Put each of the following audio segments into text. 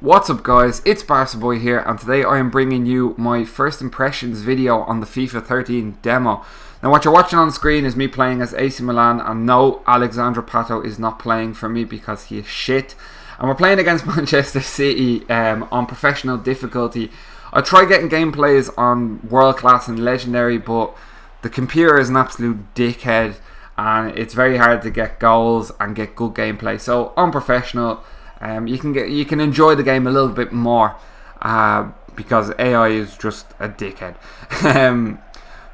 What's up guys, it's Barca Boy here, and today I am bringing you my first impressions video on the FIFA 13 demo. Now what you're watching on the screen is me playing as AC Milan, and no, Alexandre Pato is not playing for me because he is shit. And we're playing against Manchester City on professional difficulty. I tried getting gameplays on world class and legendary, but the computer is an absolute dickhead and it's very hard to get goals and get good gameplay. So on professional, you can enjoy the game a little bit more because AI is just a dickhead.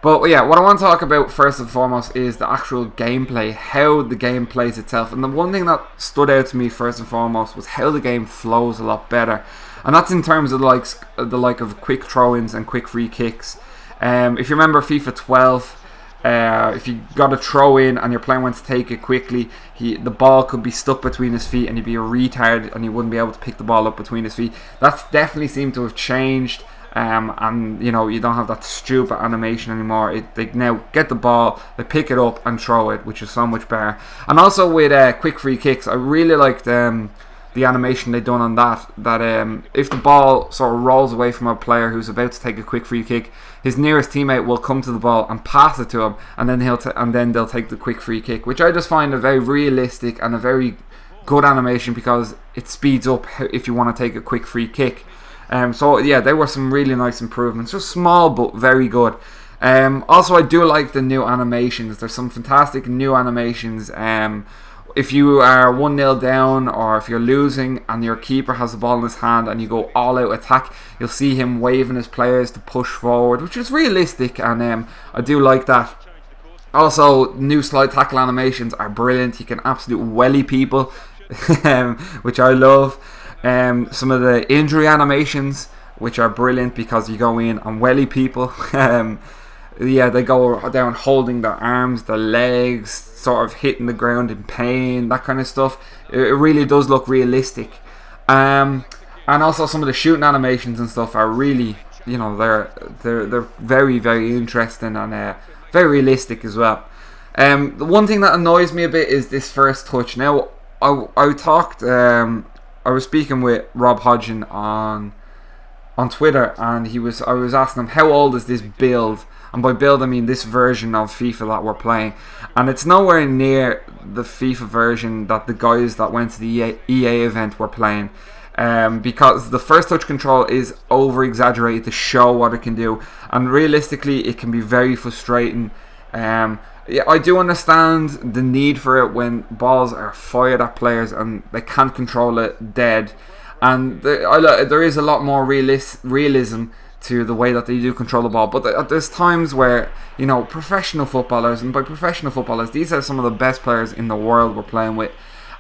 But yeah, what I want to talk about first and foremost is the actual gameplay, how the game plays itself. And the one thing that stood out to me first and foremost was how the game flows a lot better, and that's in terms of the like of quick throw-ins and quick free kicks. If you remember FIFA 12, if you got a throw in and your player wants to take it quickly, the ball could be stuck between his feet and he'd be a retard and he wouldn't be able to pick the ball up between his feet. That's definitely seemed to have changed, and you know, you don't have that stupid animation anymore. They now get the ball, they pick it up and throw it, which is so much better. And also with quick free kicks, I really liked the animation they done on that if the ball sort of rolls away from a player who's about to take a quick free kick, his nearest teammate will come to the ball and pass it to him, and then they'll take the quick free kick, which I just find a very realistic and a very good animation because it speeds up if you want to take a quick free kick. So yeah, there were some really nice improvements, just small but very good. Also, I do like the new animations. There's some fantastic new animations. If you are 1-0 down, or if you're losing and your keeper has the ball in his hand and you go all out attack, you'll see him waving his players to push forward, which is realistic, and I do like that. Also, new slide tackle animations are brilliant. You can absolutely welly people, which I love. Some of the injury animations, which are brilliant because you go in and welly people. Yeah, they go down holding their arms, their legs, sort of hitting the ground in pain, that kind of stuff. It really does look realistic. And also some of the shooting animations and stuff are really, you know, they're very, very interesting and very realistic as well. The one thing that annoys me a bit is this first touch. Now, I was speaking with Rob Hodgson on Twitter, and I was asking him, how old is this build? And by build I mean this version of FIFA that we're playing, and it's nowhere near the FIFA version that the guys that went to the EA event were playing, because the first touch control is over exaggerated to show what it can do, and realistically it can be very frustrating. Yeah, I do understand the need for it when balls are fired at players and they can't control it dead, and there is a lot more realism to the way that they do control the ball. But there's times where, you know, professional footballers, and by professional footballers, these are some of the best players in the world we're playing with,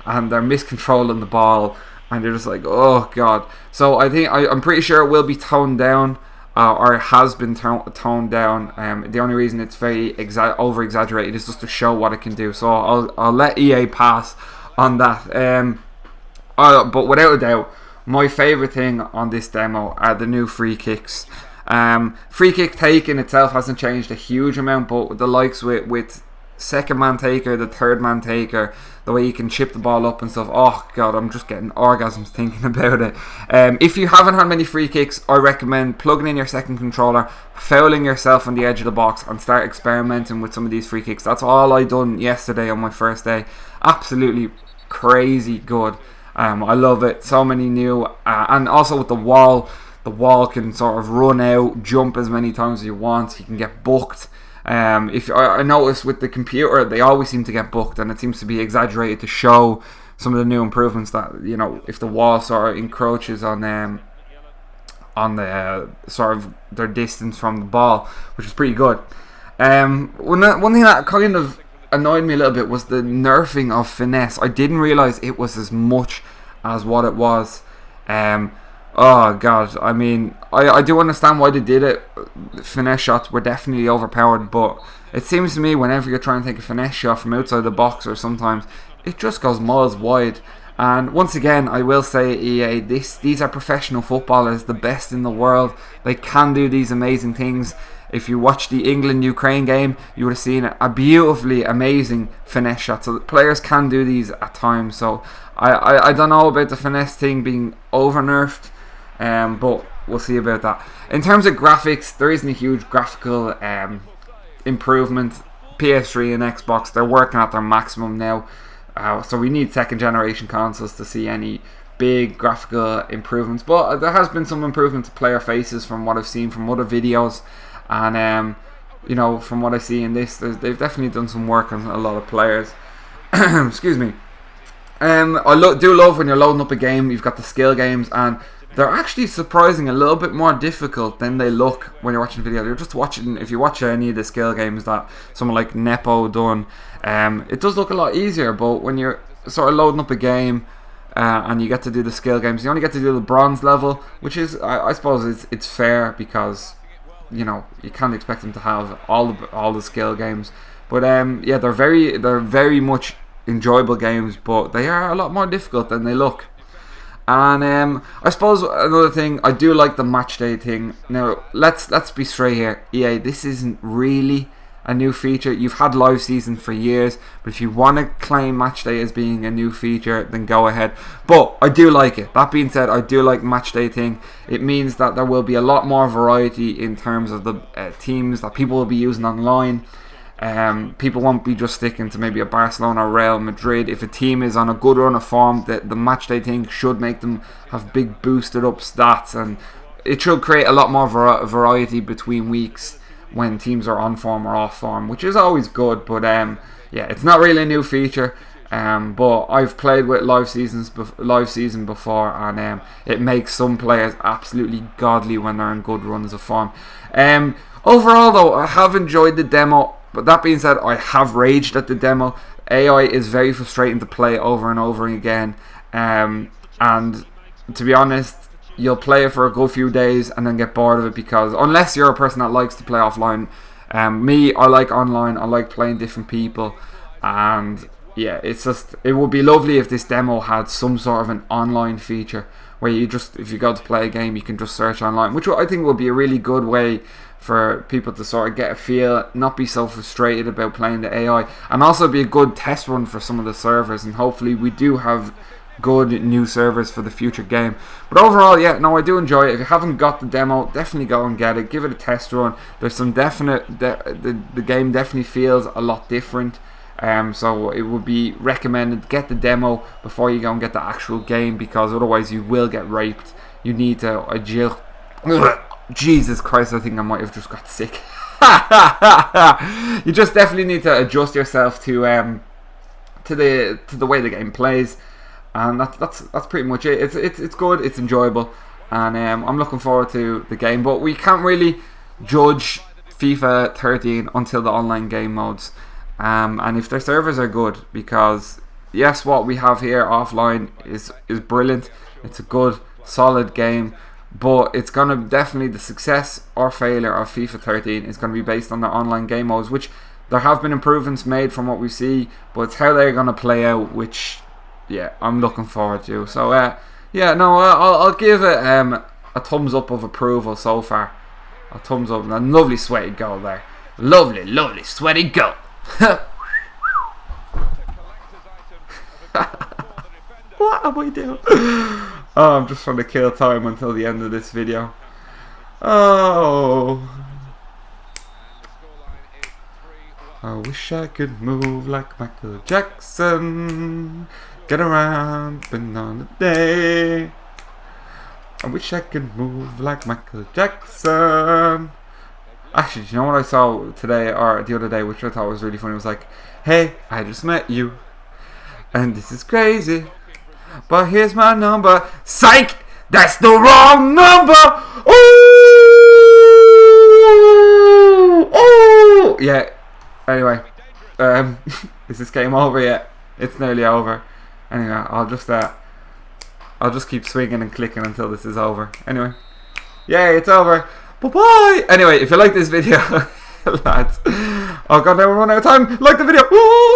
and they're miscontrolling the ball, and you're just like, oh god. So I'm pretty sure it will be toned down, or it has been toned down. The only reason it's very over exaggerated is just to show what it can do. So I'll let EA pass on that. But without a doubt, my favourite thing on this demo are the new free kicks. Free kick taking itself hasn't changed a huge amount, but with the likes with second man taker, the third man taker, the way you can chip the ball up and stuff, oh god, I'm just getting orgasms thinking about it. If you haven't had many free kicks, I recommend plugging in your second controller, fouling yourself on the edge of the box, and start experimenting with some of these free kicks. That's all I done yesterday on my first day. Absolutely crazy good. I love it. So many new, and also with the wall can sort of run out, jump as many times as you want. You can get booked. If I notice with the computer, they always seem to get booked, and it seems to be exaggerated to show some of the new improvements that, you know, if the wall sort of encroaches on the sort of their distance from the ball, which is pretty good. One thing that kind of annoyed me a little bit was the nerfing of finesse. I didn't realise it was as much as what it was. Oh god, I mean, I do understand why they did it. Finesse shots were definitely overpowered, but it seems to me whenever you're trying to take a finesse shot from outside the box, or sometimes it just goes miles wide. And once again, I will say, EA, these are professional footballers, the best in the world. They can do these amazing things. If you watch the England-Ukraine game, you would have seen a beautifully amazing finesse shot. So players can do these at times. So I don't know about the finesse thing being over nerfed, but we'll see about that. In terms of graphics, there isn't a huge graphical improvement. PS3 and Xbox, they're working at their maximum now, so we need second generation consoles to see any big graphical improvements. But there has been some improvement to player faces from what I've seen from other videos, and you know, from what I see in this, they've definitely done some work on a lot of players. Excuse me. I do love when you're loading up a game, you've got the skill games, and they're actually surprising a little bit more difficult than they look when you're watching video. You're just watching, if you watch any of the skill games that someone like Nepo done, it does look a lot easier. But when you're sort of loading up a game and you get to do the skill games, you only get to do the bronze level, which is, I suppose, it's fair, because you know you can't expect them to have all the skill games. But yeah, they're very much enjoyable games, but they are a lot more difficult than they look. And I suppose another thing, I do like the match day thing. Now let's be straight here, EA, this isn't really a new feature. You've had live season for years, but if you want to claim match day as being a new feature, then go ahead. But I do like it. That being said, I do like match day thing. It means that there will be a lot more variety in terms of the teams that people will be using online. People won't be just sticking to maybe a Barcelona or Real Madrid. If a team is on a good run of form, the match day thing should make them have big boosted up stats, and it should create a lot more variety between weeks when teams are on form or off form, which is always good. But yeah, it's not really a new feature, but I've played with live season before, and it makes some players absolutely godly when they're in good runs of form. Overall though, I have enjoyed the demo. But that being said, I have raged at the demo. AI is very frustrating to play over and over again. And to be honest, you'll play it for a good few days and then get bored of it, because unless you're a person that likes to play offline, me, I like online. I like playing different people. And yeah, it would be lovely if this demo had some sort of an online feature where you just, if you go to play a game, you can just search online, which I think would be a really good way for people to sort of get a feel, not be so frustrated about playing the AI, and also be a good test run for some of the servers. And hopefully we do have good new servers for the future game. But overall, yeah, no, I do enjoy it. If you haven't got the demo, definitely go and get it. Give it a test run. There's some definite, the game definitely feels a lot different. So it would be recommended to get the demo before you go and get the actual game, because otherwise you will get raped. You need to adjust. Jesus Christ, I think I might have just got sick. You just definitely need to adjust yourself to the way the game plays, and that's pretty much it. It's good, it's enjoyable, and I'm looking forward to the game. But we can't really judge FIFA 13 until the online game modes, and if their servers are good, because yes, what we have here offline is brilliant. It's a good, solid game. But it's going to definitely, the success or failure of FIFA 13 is going to be based on their online game modes, which there have been improvements made from what we see, but it's how they're going to play out, which, yeah, I'm looking forward to. So, yeah, no, I'll give it a thumbs up of approval so far. A thumbs up. A lovely sweaty goal there. Lovely sweaty goal. What am I doing? Oh, I'm just trying to kill time until the end of this video. Oh, I wish I could move like Michael Jackson. Get around, been on the day. I wish I could move like Michael Jackson. Actually, do you know what I saw today or the other day, which I thought was really funny? It was like, hey, I just met you, and this is crazy, but here's my number. Psych! That's the wrong number! Ooh! Yeah. Anyway. Is this game over yet? It's nearly over. Anyway, I'll just keep swinging and clicking until this is over. Anyway. Yay, it's over. Bye-bye! Anyway, if you like this video, lads. Oh god, now we're running out of time. Like the video. Woo!